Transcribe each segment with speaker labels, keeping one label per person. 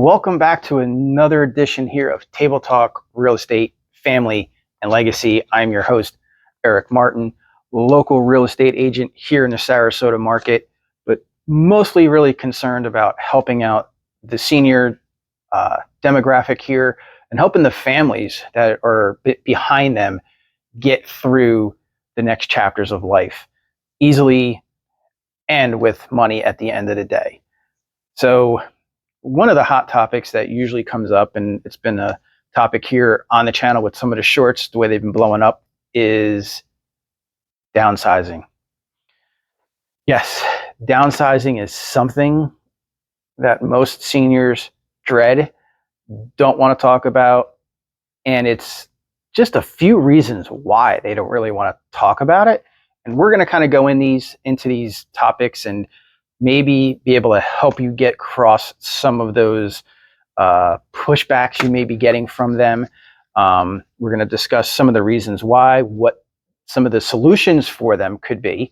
Speaker 1: Welcome back to another edition here of Table Talk Real Estate, Family, and Legacy. I'm your host, Eric Martin, local real estate agent here in the Sarasota market, but mostly really concerned about helping out the senior demographic here and helping the families that are behind them get through the next chapters of life easily and with money at the end of the day. So one of the hot topics that usually comes up, and it's been a topic here on the channel with some of the shorts, the way they've been blowing up, is downsizing. Yes, downsizing is something that most seniors dread, don't want to talk about, and it's just a few reasons why they don't really want to talk about it. And we're going to kind of go into these topics and maybe be able to help you get across some of those pushbacks you may be getting from them. We're going to discuss some of the reasons why, what some of the solutions for them could be.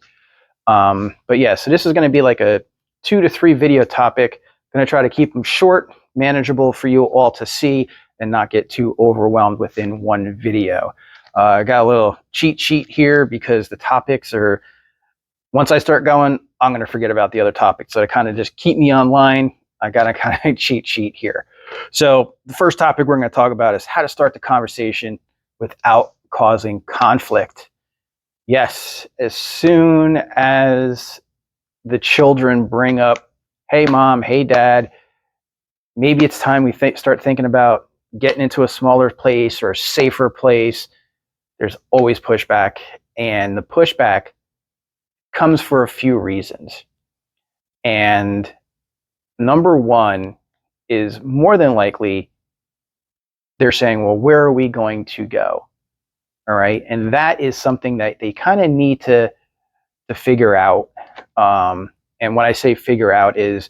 Speaker 1: But yeah, so this is going to be like a 2 to 3 video topic. I'm going to try to keep them short, manageable for you all to see and not get too overwhelmed within one video. I got a little cheat sheet here because the topics are, once I start going, I'm going to forget about the other topics. So to kind of just keep me online, I got a kind of cheat sheet here. So the first topic we're going to talk about is how to start the conversation without causing conflict. Yes, as soon as the children bring up, hey mom, hey dad, maybe it's time we start thinking about getting into a smaller place or a safer place, there's always pushback. And the pushback comes for a few reasons. And number one is more than likely they're saying, well, where are we going to go? All right. And that is something that they kind of need to figure out. And when I say figure out is,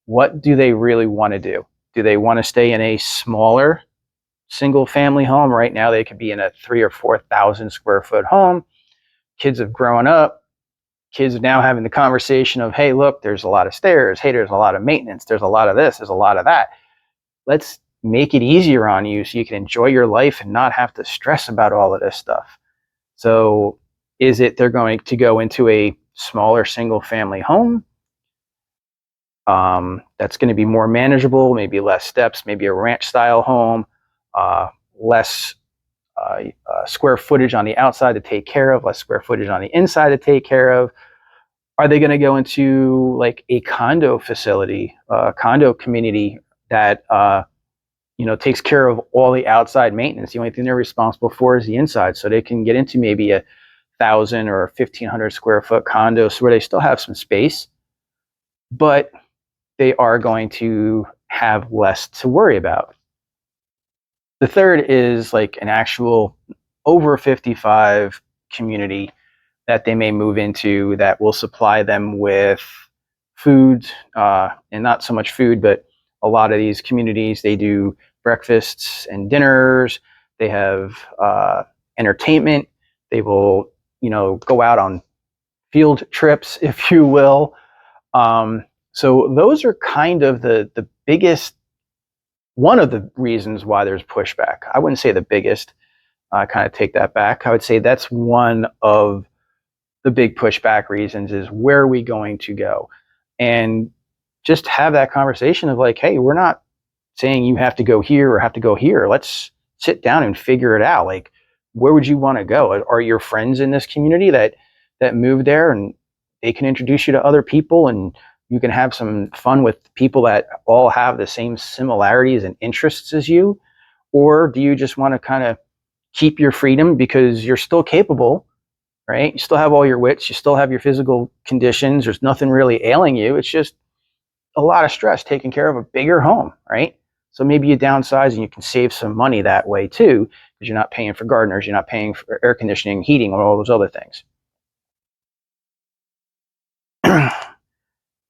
Speaker 1: what do they really want to do? Do they want to stay in a smaller single family home? Right now, they could be in a 3,000 or 4,000 square foot home. Kids have grown up. Kids are now having the conversation of, hey, look, there's a lot of stairs. Hey, there's a lot of maintenance. There's a lot of this. There's a lot of that. Let's make it easier on you so you can enjoy your life and not have to stress about all of this stuff. So is it they're going to go into a smaller single family home that's going to be more manageable, maybe less steps, maybe a ranch style home, less square footage on the outside to take care of, less square footage on the inside to take care of? Are they going to go into like a condo facility, condo community that takes care of all the outside maintenance? The only thing they're responsible for is the inside, so they can get into maybe a 1,000 or 1,500 square foot condo, so where they still have some space, but they are going to have less to worry about. The third is like an actual over 55 community that they may move into that will supply them with food, and not so much food, but a lot of these communities, they do breakfasts and dinners. They have entertainment. They will, go out on field trips, if you will. So those are kind of the biggest, one of the reasons why there's pushback. I wouldn't say the biggest. I kind of take that back. I would say that's one of the big pushback reasons is, where are we going to go? And just have that conversation of like, hey, we're not saying you have to go here or have to go here. Let's sit down and figure it out. Like, where would you want to go? Are your friends in this community that moved there, and they can introduce you to other people, and you can have some fun with people that all have the same similarities and interests as you? Or do you just want to kind of keep your freedom because you're still capable, right? You still have all your wits, you still have your physical conditions, there's nothing really ailing you. It's just a lot of stress taking care of a bigger home, right? So maybe you downsize and you can save some money that way too, because you're not paying for gardeners, you're not paying for air conditioning, heating, or all those other things.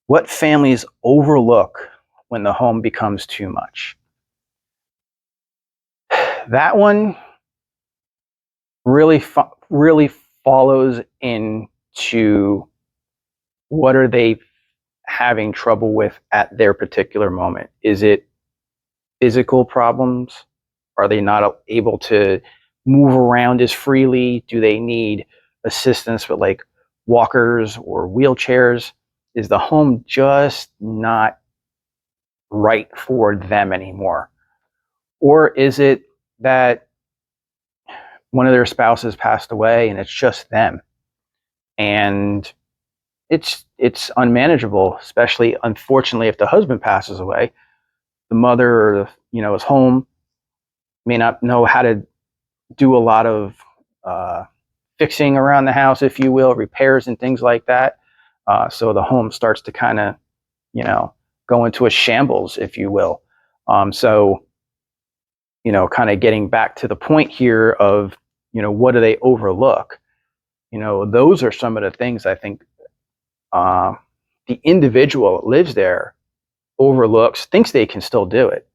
Speaker 1: What families overlook when the home becomes too much? That one really follows into, what are they having trouble with at their particular moment? Is it physical problems? Are they not able to move around as freely? Do they need assistance with like walkers or wheelchairs? Is the home just not right for them anymore? Or is it that one of their spouses passed away and it's just them? And it's unmanageable, especially unfortunately if the husband passes away. The mother or is home, may not know how to do a lot of uh, fixing around the house, if you will, repairs and things like that. So the home starts to kind of, go into a shambles, if you will. So, kind of getting back to the point here of, what do they overlook? Those are some of the things I think the individual that lives there overlooks, thinks they can still do it,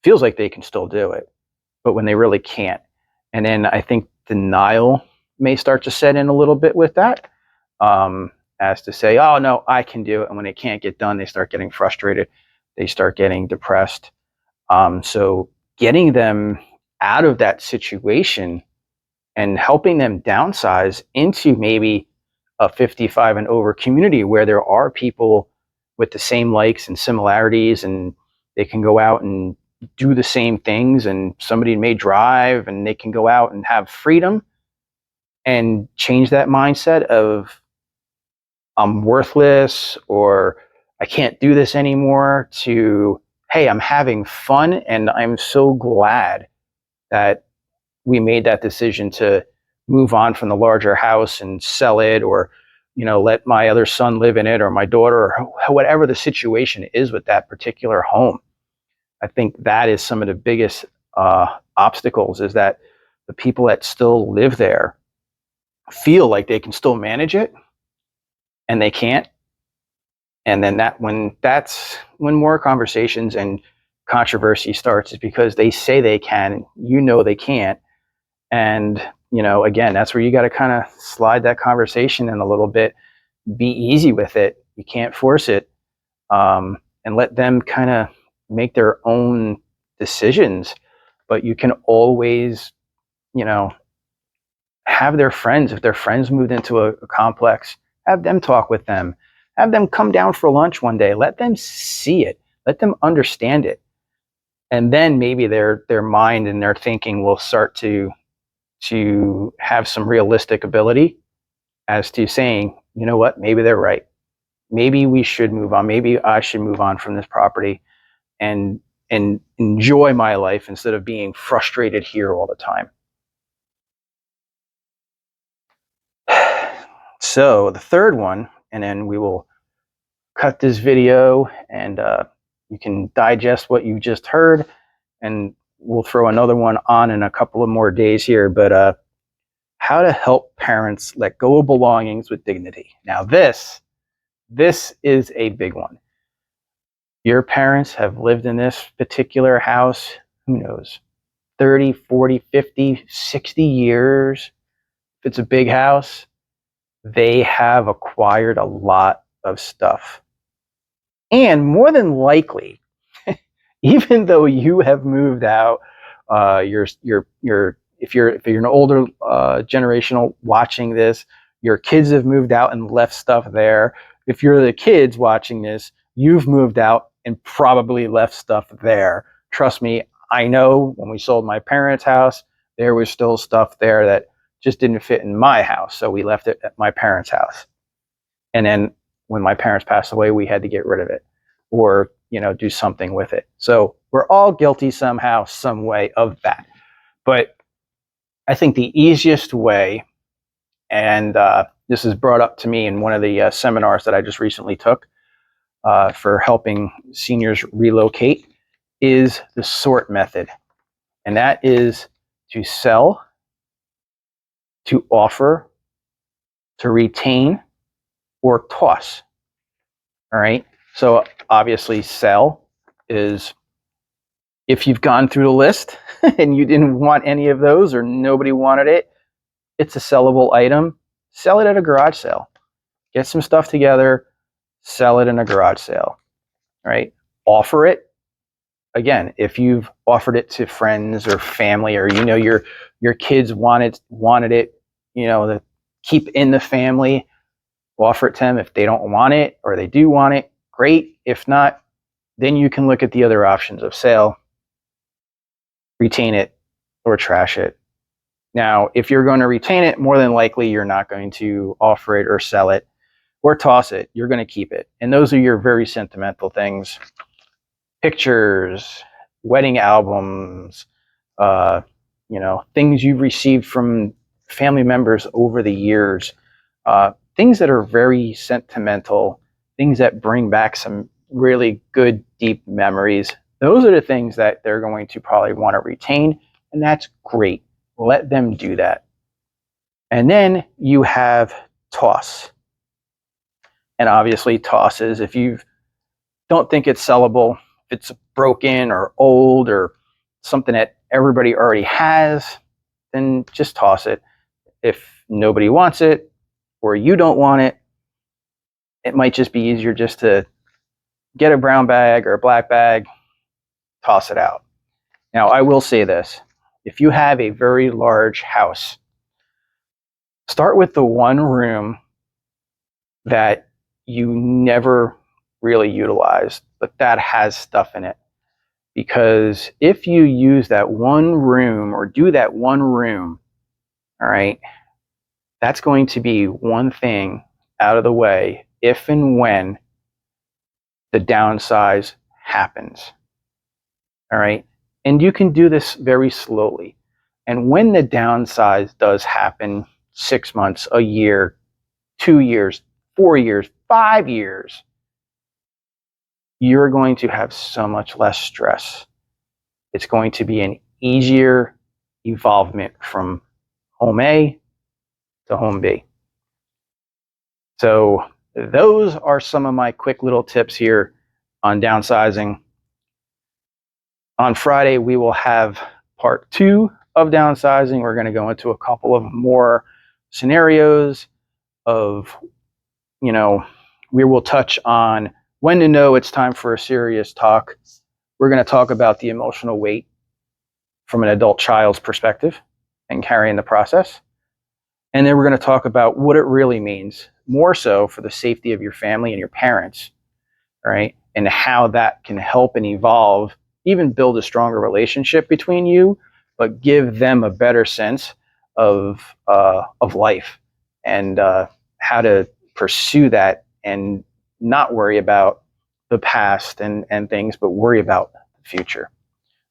Speaker 1: feels like they can still do it, but when they really can't. And then I think denial may start to set in a little bit with that, as to say, oh, no, I can do it. And when it can't get done, they start getting frustrated. They start getting depressed. So getting them out of that situation and helping them downsize into maybe a 55 and over community where there are people with the same likes and similarities, and they can go out and do the same things, and somebody may drive and they can go out and have freedom and change that mindset of I'm worthless or I can't do this anymore to, hey, I'm having fun and I'm so glad that we made that decision to move on from the larger house and sell it, or let my other son live in it, or my daughter, or whatever the situation is with that particular home. I think that is some of the biggest obstacles, is that the people that still live there feel like they can still manage it and they can't. And then that's when more conversations and controversy starts, is because they say they can, they can't. And, again, that's where you got to kind of slide that conversation in a little bit, be easy with it. You can't force it, and let them kind of make their own decisions. But you can always, have their friends, if their friends moved into a complex, have them talk with them, have them come down for lunch one day, let them see it, let them understand it. And then maybe their mind and their thinking will start to have some realistic ability as to saying, you know what, maybe they're right. Maybe we should move on. Maybe I should move on from this property and enjoy my life instead of being frustrated here all the time. So the third one, and then we will cut this video, and you can digest what you just heard, and we'll throw another one on in a couple of more days here. But how to help parents let go of belongings with dignity. Now this is a big one. Your parents have lived in this particular house, who knows, 30, 40, 50, 60 years. If it's a big house, they have acquired a lot of stuff. And more than likely, even though you have moved out, if you're an older generational watching this, your kids have moved out and left stuff there. If you're the kids watching this, you've moved out and probably left stuff there. Trust me, I know when we sold my parents' house, there was still stuff there that just didn't fit in my house, so we left it at my parents' house. And then when my parents passed away, we had to get rid of it, or do something with it. So we're all guilty somehow, some way of that. But I think the easiest way, and this is brought up to me in one of the seminars that I just recently took for helping seniors relocate, is the sort method. And that is to sell, to offer, to retain, or toss. All right. So obviously sell is if you've gone through the list and you didn't want any of those, or nobody wanted it, it's a sellable item. Sell it at a garage sale. Get some stuff together, sell it in a garage sale. Right? Offer it. again, if you've offered it to friends or family, or you know your kids wanted it, you know, to keep in the family, offer it to them. If they don't want it or they do want it, great. If not, then you can look at the other options of sale, retain it, or trash it. Now, if you're going to retain it, more than likely you're not going to offer it or sell it or toss it. You're going to keep it. And those are your very sentimental things. Pictures, wedding albums, you know, things you've received from family members over the years, things that are very sentimental, things that bring back some really good, deep memories. Those are the things that they're going to probably want to retain, and that's great. Let them do that. And then you have toss. And obviously tosses, if you don't think it's sellable, if it's broken or old or something that everybody already has, then just toss it. If nobody wants it or you don't want it, it might just be easier just to get a brown bag or a black bag, toss it out. Now, I will say this. If you have a very large house, start with the one room that you never really utilized, but that has stuff in it. Because if you use that one room or do that one room, all right, that's going to be one thing out of the way if and when the downsize happens. All right. And you can do this very slowly. And when the downsize does happen, 6 months, a year, 2 years, 4 years, 5 years, you're going to have so much less stress. It's going to be an easier evolvement from home A to home B. So those are some of my quick little tips here on downsizing. On Friday, we will have part 2 of downsizing. We're going to go into a couple of more scenarios of, you know, we will touch on when to know it's time for a serious talk. We're going to talk about the emotional weight from an adult child's perspective and carrying the process. And then we're going to talk about what it really means, more so for the safety of your family and your parents, right? And how that can help and evolve, even build a stronger relationship between you, but give them a better sense of life and how to pursue that and not worry about the past and things, but worry about the future.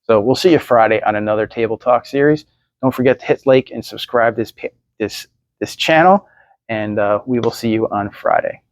Speaker 1: So we'll see you Friday on another Table Talk series. Don't forget to hit like and subscribe this channel, and we will see you on Friday.